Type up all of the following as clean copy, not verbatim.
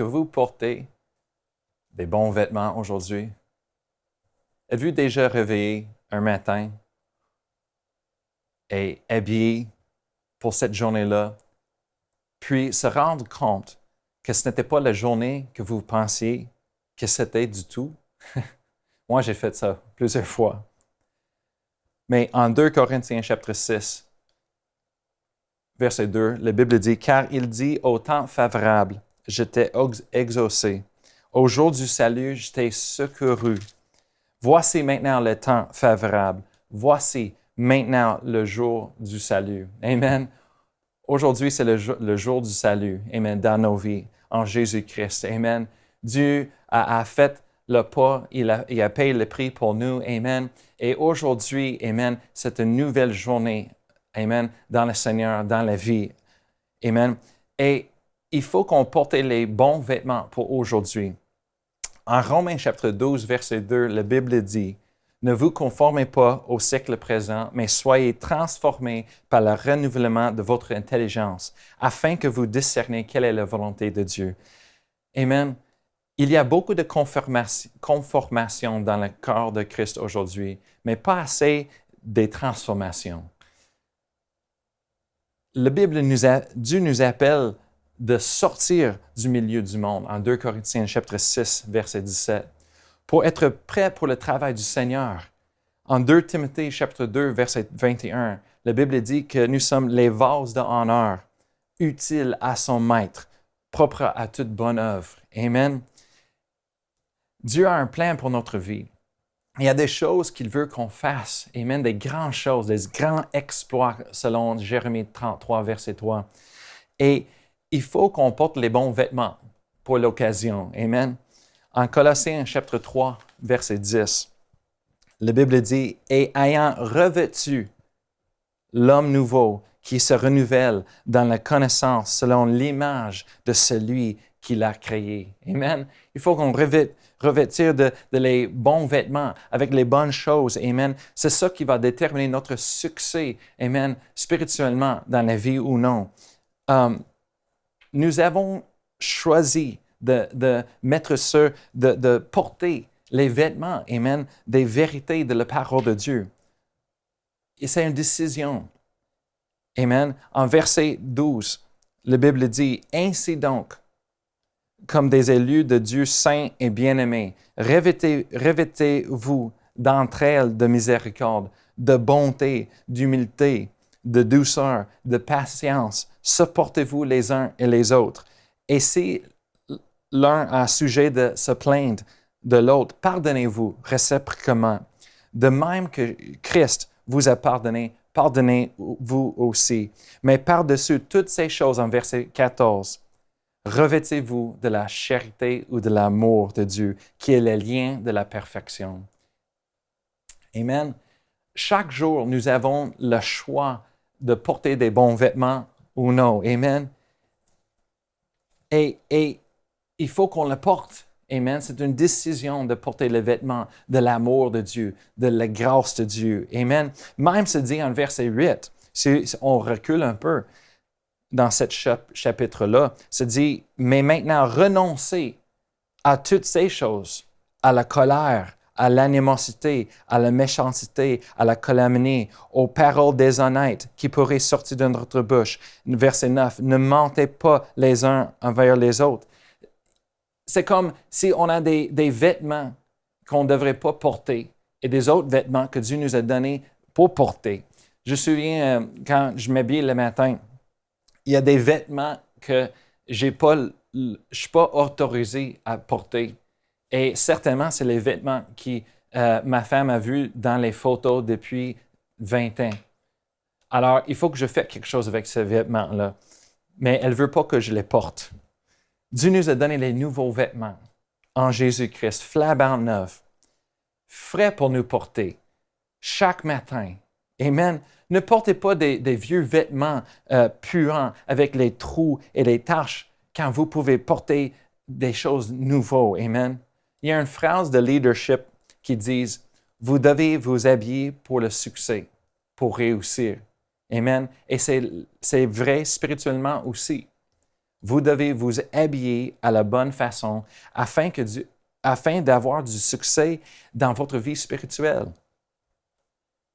que vous portez des bons vêtements aujourd'hui? Êtes-vous déjà réveillé un matin et habillé pour cette journée-là, puis se rendre compte que ce n'était pas la journée que vous pensiez que c'était du tout? Moi, j'ai fait ça plusieurs fois. Mais en 2 Corinthiens chapitre 6, verset 2, la Bible dit « Car il dit au temps favorable, je t'ai exaucé. Au jour du salut, je t'ai secouru. Voici maintenant le temps favorable. Voici maintenant le jour du salut. » Amen. Aujourd'hui, c'est le jour du salut. Amen. Dans nos vies, en Jésus-Christ. Amen. Dieu a fait le pas, il a payé le prix pour nous. Amen. Et aujourd'hui, amen, c'est une nouvelle journée. Amen. Dans le Seigneur, dans la vie. Amen. Et il faut qu'on porte les bons vêtements pour aujourd'hui. En Romains chapitre 12, verset 2, la Bible dit « Ne vous conformez pas au siècle présent, mais soyez transformés par le renouvellement de votre intelligence, afin que vous discerniez quelle est la volonté de Dieu. » Amen. Il y a beaucoup de conformation dans le corps de Christ aujourd'hui, mais pas assez des transformations. La Bible Dieu nous appelle de sortir du milieu du monde, en 2 Corinthiens chapitre 6, verset 17, pour être prêt pour le travail du Seigneur. En 2 Timothée chapitre 2, verset 21, la Bible dit que nous sommes les vases d'honneur, utiles à son maître, propres à toute bonne œuvre. Amen. Dieu a un plan pour notre vie. Il y a des choses qu'il veut qu'on fasse. Amen. Des grandes choses, des grands exploits selon Jérémie 33, verset 3. Et il faut qu'on porte les bons vêtements pour l'occasion. Amen. En Colossiens chapitre 3, verset 10, la Bible dit « Et ayant revêtu l'homme nouveau qui se renouvelle dans la connaissance selon l'image de celui qui l'a créé. » Amen. Il faut qu'on revêtir de les bons vêtements avec les bonnes choses. Amen. C'est ça qui va déterminer notre succès. Amen. Spirituellement dans la vie ou non. Nous avons choisi de mettre de porter les vêtements, amen, des vérités de la parole de Dieu. Et c'est une décision. Amen. En verset 12, la Bible dit « Ainsi donc, comme des élus de Dieu saints et bien-aimés, revêtez-vous d'entre elles de miséricorde, de bonté, d'humilité, de douceur, de patience. Supportez-vous les uns et les autres. Et si l'un a sujet de se plaindre de l'autre, pardonnez-vous réciproquement. De même que Christ vous a pardonné, pardonnez-vous aussi. Mais par-dessus toutes ces choses, en verset 14, revêtez-vous de la charité ou de l'amour de Dieu, qui est le lien de la perfection. Amen. Chaque jour, nous avons le choix de porter des bons vêtements ou non. Amen. Et il faut qu'on le porte. Amen. C'est une décision de porter les vêtements de l'amour de Dieu, de la grâce de Dieu. Amen. Même se dit en verset 8, si on recule un peu dans ce chapitre-là, se dit « Mais maintenant, renoncez à toutes ces choses, à la colère, à l'animosité, à la méchanceté, à la calomnie, aux paroles déshonnêtes qui pourraient sortir de notre bouche. » Verset 9, « Ne mentez pas les uns envers les autres. » C'est comme si on a des vêtements qu'on ne devrait pas porter et des autres vêtements que Dieu nous a donnés pour porter. Je me souviens, quand je m'habille le matin, il y a des vêtements que je ne suis pas autorisé à porter. Et certainement, c'est les vêtements que ma femme a vus dans les photos depuis 20 ans. Alors, il faut que je fasse quelque chose avec ces vêtements-là. Mais elle ne veut pas que je les porte. Dieu nous a donné les nouveaux vêtements en Jésus-Christ, flambant neufs, frais pour nous porter chaque matin. Amen. Ne portez pas des vieux vêtements puants avec les trous et les taches quand vous pouvez porter des choses nouvelles. Amen. Il y a une phrase de leadership qui dit « Vous devez vous habiller pour le succès, pour réussir. » Amen. Et c'est vrai spirituellement aussi. Vous devez vous habiller à la bonne façon afin d'avoir du succès dans votre vie spirituelle.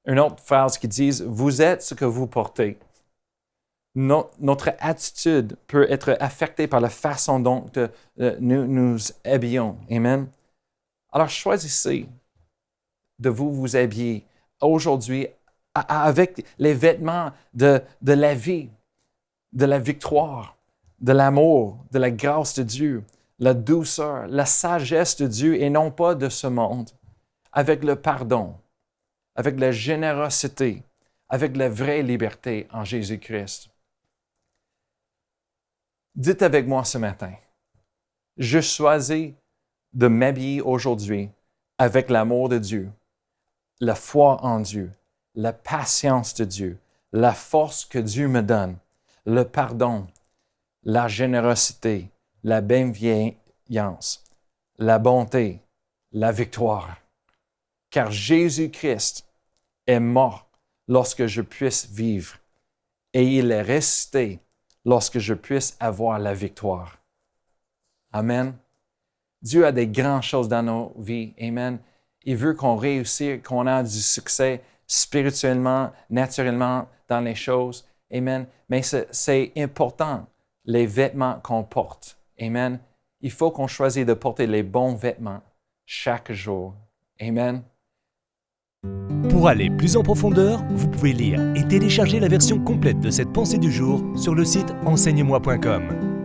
Une autre phrase qui dit « Vous êtes ce que vous portez ». Notre attitude peut être affectée par la façon dont nous nous habillons. Amen. Alors, choisissez de vous habiller aujourd'hui avec les vêtements de la vie, de la victoire, de l'amour, de la grâce de Dieu, la douceur, la sagesse de Dieu et non pas de ce monde, avec le pardon, avec la générosité, avec la vraie liberté en Jésus-Christ. Dites avec moi ce matin, je choisis de m'habiller aujourd'hui avec l'amour de Dieu, la foi en Dieu, la patience de Dieu, la force que Dieu me donne, le pardon, la générosité, la bienveillance, la bonté, la victoire. Car Jésus-Christ est mort lorsque je puisse vivre et il est ressuscité lorsque je puisse avoir la victoire. Amen. Dieu a des grandes choses dans nos vies. Amen. Il veut qu'on réussisse, qu'on ait du succès spirituellement, naturellement dans les choses. Amen. Mais c'est important, les vêtements qu'on porte. Amen. Il faut qu'on choisisse de porter les bons vêtements chaque jour. Amen. Pour aller plus en profondeur, vous pouvez lire et télécharger la version complète de cette pensée du jour sur le site enseigne-moi.com.